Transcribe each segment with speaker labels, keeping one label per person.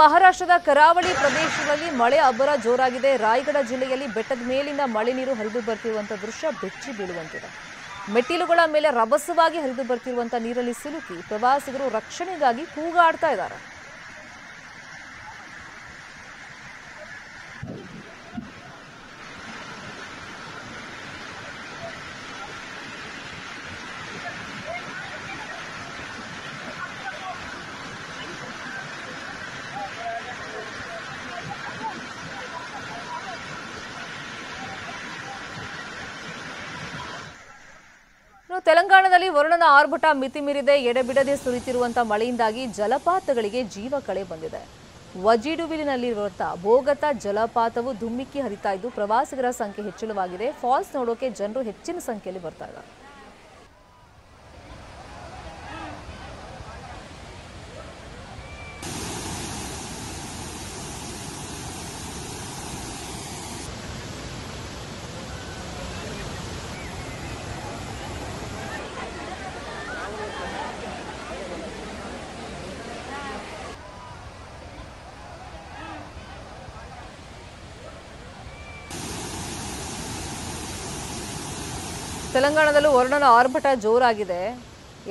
Speaker 1: ಮಹಾರಾಷ್ಟ್ರದ ಕರಾವಳಿ ಪ್ರದೇಶಗಳಲ್ಲಿ ಮಳೆ ಅಬ್ಬರ ಜೋರಾಗಿದೆ. ರಾಯಗಢ ಜಿಲ್ಲೆಯಲ್ಲಿ ಬೆಟ್ಟದ ಮೇಲಿಂದ ಮಳೆ ನೀರು ಹರಿದು ಬರ್ತಿರುವಂತಹ ದೃಶ್ಯ ಬೆಚ್ಚಿ ಬೀಳುವಂತಿದೆ. ಮೆಟ್ಟಿಲುಗಳ ಮೇಲೆ ರಭಸವಾಗಿ ಹರಿದು ಬರ್ತಿರುವಂತಹ ನೀರಲ್ಲಿ ಸಿಲುಕಿ ಪ್ರವಾಸಿಗರು ರಕ್ಷಣೆಗಾಗಿ ಕೂಗಾಡ್ತಾ ಇದ್ದಾರೆ. ತೆಲಂಗಾಣದಲ್ಲಿ ವರುಣನ ಆರ್ಭಟ ಮಿತಿಮೀರಿದೆ. ಎಡೆಬಿಡದೆ ಸುರಿತಿರುವಂತಹ ಮಳೆಯಿಂದಾಗಿ ಜಲಪಾತಗಳಿಗೆ ಜೀವ ಕಳೆ ಬಂದಿದೆ. ವಜಿಡುವಿನಲ್ಲಿರುವಂತಹ ಭೋಗತ ಜಲಪಾತವು ಧುಮ್ಮಿಕ್ಕಿ ಹರಿತಾ ಇದ್ದು ಪ್ರವಾಸಿಗರ ಸಂಖ್ಯೆ ಹೆಚ್ಚಳವಾಗಿದೆ. ಫಾಲ್ಸ್ ನೋಡೋಕೆ ಜನರು ಹೆಚ್ಚಿನ ಸಂಖ್ಯೆಯಲ್ಲಿ ಬರ್ತಾ ಇದ್ದಾರೆ. ತೆಲಂಗಾಣದಲ್ಲೂ ವರುಣನ ಆರ್ಭಟ ಜೋರಾಗಿದೆ.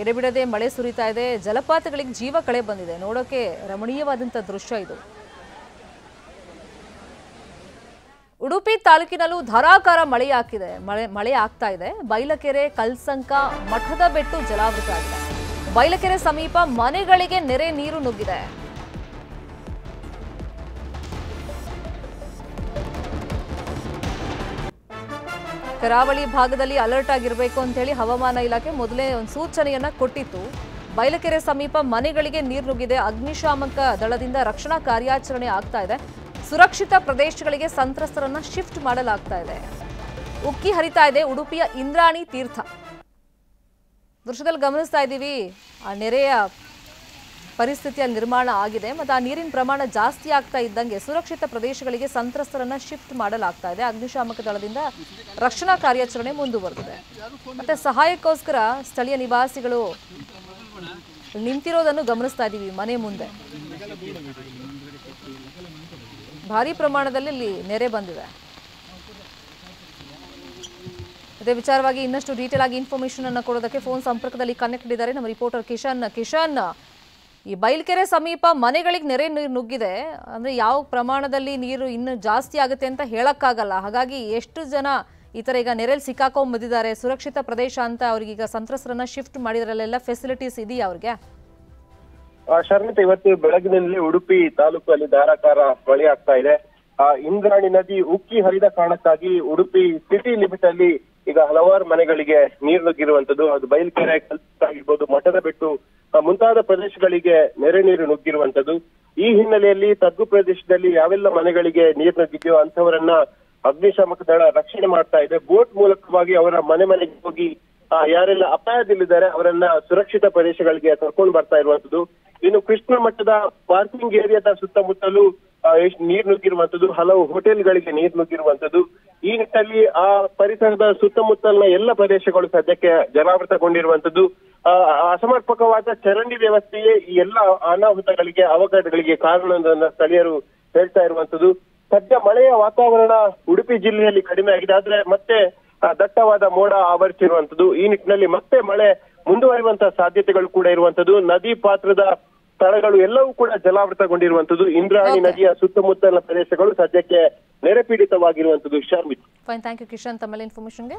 Speaker 1: ಎಡೆಬಿಡದೆ ಮಳೆ ಸುರಿತಾ ಇದೆ. ಜಲಪಾತಗಳಿಗೆ ಜೀವ ಕಳೆ ಬಂದಿದೆ. ನೋಡೋಕೆ ರಮಣೀಯವಾದಂಥ ದೃಶ್ಯ ಇದು. ಉಡುಪಿ ತಾಲೂಕಿನಲ್ಲೂ ಧಾರಾಕಾರ ಮಳೆ ಆಗ್ತಾ ಇದೆ. ಬೈಲಕೆರೆ, ಕಲ್ಸಂಕ, ಮಠದ ಬೆಟ್ಟು ಜಲಾವೃತ ಆಗಿದೆ. ಬೈಲಕೆರೆ ಸಮೀಪ ಮನೆಗಳಿಗೆ ನೆರೆ ನೀರು ನುಗ್ಗಿದೆ. ಕರಾವಳಿ ಭಾಗದಲ್ಲಿ ಅಲರ್ಟ್ ಆಗಿರಬೇಕು ಅಂತ ಹೇಳಿ ಹವಾಮಾನ ಇಲಾಖೆ ಮೊದಲೇ ಒಂದು ಸೂಚನೆಯನ್ನ ಕೊಟ್ಟಿತ್ತು. ಬೈಲಕೆರೆ ಸಮೀಪ ಮನೆಗಳಿಗೆ ನೀರು ನುಗ್ಗಿದೆ. ಅಗ್ನಿಶಾಮಕ ದಳದಿಂದ ರಕ್ಷಣಾ ಕಾರ್ಯಾಚರಣೆ ಆಗ್ತಾ ಇದೆ. ಸುರಕ್ಷಿತ ಪ್ರದೇಶಗಳಿಗೆ ಸಂತ್ರಸ್ತರನ್ನ ಶಿಫ್ಟ್ ಮಾಡಲಾಗ್ತಾ ಇದೆ. ಉಕ್ಕಿ ಹರಿತಾ ಇದೆ ಉಡುಪಿಯ ಇಂದ್ರಾಣಿ ತೀರ್ಥ. ದೃಶ್ಯದಲ್ಲಿ ಗಮನಿಸ್ತಾ ಇದ್ದೀವಿ ಆ ನೆರೆಯ ಪರಿಸ್ಥಿತಿಯಲ್ಲಿ ನಿರ್ಮಾಣ ಆಗಿದೆ. ಮತ್ತು ಆ ನೀರಿನ ಪ್ರಮಾಣ ಜಾಸ್ತಿ ಆಗ್ತಾ ಇದ್ದಂಗೆ ಸುರಕ್ಷಿತ ಪ್ರದೇಶಗಳಿಗೆ ಸಂತ್ರಸ್ತರನ್ನ ಶಿಫ್ಟ್ ಮಾಡಲಾಗ್ತಾ ಇದೆ. ಅಗ್ನಿಶಾಮಕ ದಳದಿಂದ ರಕ್ಷಣಾ ಕಾರ್ಯಾಚರಣೆ ಮುಂದುವರೆದಿದೆ. ಮತ್ತೆ ಸಹಾಯಕ್ಕೋಸ್ಕರ ಸ್ಥಳೀಯ ನಿವಾಸಿಗಳು ನಿಂತಿರೋದನ್ನು ಗಮನಿಸ್ತಾ ಇದ್ದೀವಿ. ಮನೆ ಮುಂದೆ ಭಾರಿ ಪ್ರಮಾಣದಲ್ಲಿ ಇಲ್ಲಿ ನೆರೆ ಬಂದಿದೆ. ಇದೇ ವಿಚಾರವಾಗಿ ಇನ್ನಷ್ಟು ಡೀಟೇಲ್ ಆಗಿ ಇನ್ಫಾರ್ಮೇಶನ್ ಅನ್ನು ಕೊಡೋದಕ್ಕೆ ಫೋನ್ ಸಂಪರ್ಕದಲ್ಲಿ ಕನೆಕ್ಟ್ ಇದ್ದಾರೆ ನಮ್ಮ ರಿಪೋರ್ಟರ್ ಕಿಶನ್. ಈ ಬೈಲ್ಕೆರೆ ಸಮೀಪ ಮನೆಗಳಿಗೆ ನೆರೆ ನೀರು ನುಗ್ಗಿದೆ ಅಂದ್ರೆ ಯಾವ ಪ್ರಮಾಣದಲ್ಲಿ ನೀರು ಇನ್ನು ಜಾಸ್ತಿ ಆಗುತ್ತೆ ಅಂತ ಹೇಳಕ್ಕಾಗಲ್ಲ. ಹಾಗಾಗಿ ಎಷ್ಟು ಜನ ಈ ತರ ಈಗ ನೆರೆಯಲ್ಲಿ ಸಿಕ್ಕಾಕೊಂಡ್ಬಂದಿದ್ದಾರೆ, ಸುರಕ್ಷಿತ ಪ್ರದೇಶ ಅಂತ ಅವ್ರಿಗೀಗ ಸಂತ್ರಸ್ತರನ್ನ ಶಿಫ್ಟ್ ಮಾಡಿದ್ರಲ್ಲೆಲ್ಲ ಫೆಸಿಲಿಟೀಸ್ ಇದೆಯಾ ಅವ್ರಿಗೆ?
Speaker 2: ಶರ್ಮಿತ, ಇವತ್ತು ಬೆಳಗಿನಲ್ಲಿ ಉಡುಪಿ ತಾಲೂಕಲ್ಲಿ ಧಾರಾಕಾರ ಮಳೆ ಆಗ್ತಾ ಇದೆ. ಇಂದ್ರಾಣಿ ನದಿ ಉಕ್ಕಿ ಹರಿದ ಕಾರಣಕ್ಕಾಗಿ ಉಡುಪಿ ಸಿಟಿ ಲಿಮಿಟ್ ಅಲ್ಲಿ ಈಗ ಹಲವಾರು ಮನೆಗಳಿಗೆ ನೀರು ನುಗ್ಗಿರುವಂತದ್ದು. ಅದು ಬೈಲ್ಕೆರೆ, ಆಗಿರ್ಬೋದು, ಮಠದ ಬೆಟ್ಟು ಮುಂತಾದ ಪ್ರದೇಶಗಳಿಗೆ ನೆರೆ ನೀರು ನುಗ್ಗಿರುವಂತದ್ದು. ಈ ಹಿನ್ನೆಲೆಯಲ್ಲಿ ತಗ್ಗು ಪ್ರದೇಶದಲ್ಲಿ ಯಾವೆಲ್ಲ ಮನೆಗಳಿಗೆ ನೀರು ನುಗ್ಗಿದೆಯೋ ಅಂತವರನ್ನ ಅಗ್ನಿಶಾಮಕ ದಳ ರಕ್ಷಣೆ ಮಾಡ್ತಾ ಇದೆ. ಬೋಟ್ ಮೂಲಕವಾಗಿ ಅವರ ಮನೆಗೆ ಹೋಗಿ ಯಾರೆಲ್ಲ ಅಪಾಯದಲ್ಲಿದ್ದಾರೆ ಅವರನ್ನ ಸುರಕ್ಷಿತ ಪ್ರದೇಶಗಳಿಗೆ ಕರ್ಕೊಂಡು ಬರ್ತಾ ಇರುವಂತದ್ದು. ಇನ್ನು ಕೃಷ್ಣ ಮಠದ ಪಾರ್ಕಿಂಗ್ ಏರಿಯಾದ ಸುತ್ತಮುತ್ತಲೂ ನೀರು ನುಗ್ಗಿರುವಂತದ್ದು, ಹಲವು ಹೋಟೆಲ್ಗಳಿಗೆ ನೀರು ನುಗ್ಗಿರುವಂತದ್ದು. ಈ ನಿಟ್ಟಿನಲ್ಲಿ ಆ ಪರಿಸರದ ಸುತ್ತಮುತ್ತಲಿನ ಎಲ್ಲ ಪ್ರದೇಶಗಳು ಸದ್ಯಕ್ಕೆ ಜಲಾವೃತಗೊಂಡಿರುವಂತದ್ದು. ಅಸಮರ್ಪಕವಾದ ಚರಂಡಿ ವ್ಯವಸ್ಥೆಯೇ ಈ ಎಲ್ಲ ಅನಾಹುತಗಳಿಗೆ, ಅವಘಡಗಳಿಗೆ ಕಾರಣವನ್ನ ಸ್ಥಳೀಯರು ಹೇಳ್ತಾ ಇರುವಂತದ್ದು. ಸದ್ಯ ಮಳೆಯ ವಾತಾವರಣ ಉಡುಪಿ ಜಿಲ್ಲೆಯಲ್ಲಿ ಕಡಿಮೆ ಆಗಿದೆ, ಆದ್ರೆ ಮತ್ತೆ ದಟ್ಟವಾದ ಮೋಡ ಆವರಿಸಿರುವಂತದ್ದು. ಈ ನಿಟ್ಟಿನಲ್ಲಿ ಮತ್ತೆ ಮಳೆ ಮುಂದುವರಿಯುವಂತಹ ಸಾಧ್ಯತೆಗಳು ಕೂಡ ಇರುವಂತದ್ದು. ನದಿ ಪಾತ್ರದ ಸ್ಥಳಗಳು ಎಲ್ಲವೂ ಕೂಡ ಜಲಾವೃತಗೊಂಡಿರುವಂತದ್ದು. ಇಂದ್ರಾಣಿ ನದಿಯ ಸುತ್ತಮುತ್ತಲಿನ ಪ್ರದೇಶಗಳು ಸದ್ಯಕ್ಕೆ ನೆರೆ ಪೀಡಿತವಾಗಿರುವಂತದ್ದು. ಶರ್ಮಿತ್,
Speaker 1: ಫೈನ್, ಥ್ಯಾಂಕ್ ಯು ಕಿಶನ್ ತಮ್ಮೆಲ್ಲ ಇನ್ಫಾರ್ಮೇಶನ್ಗೆ.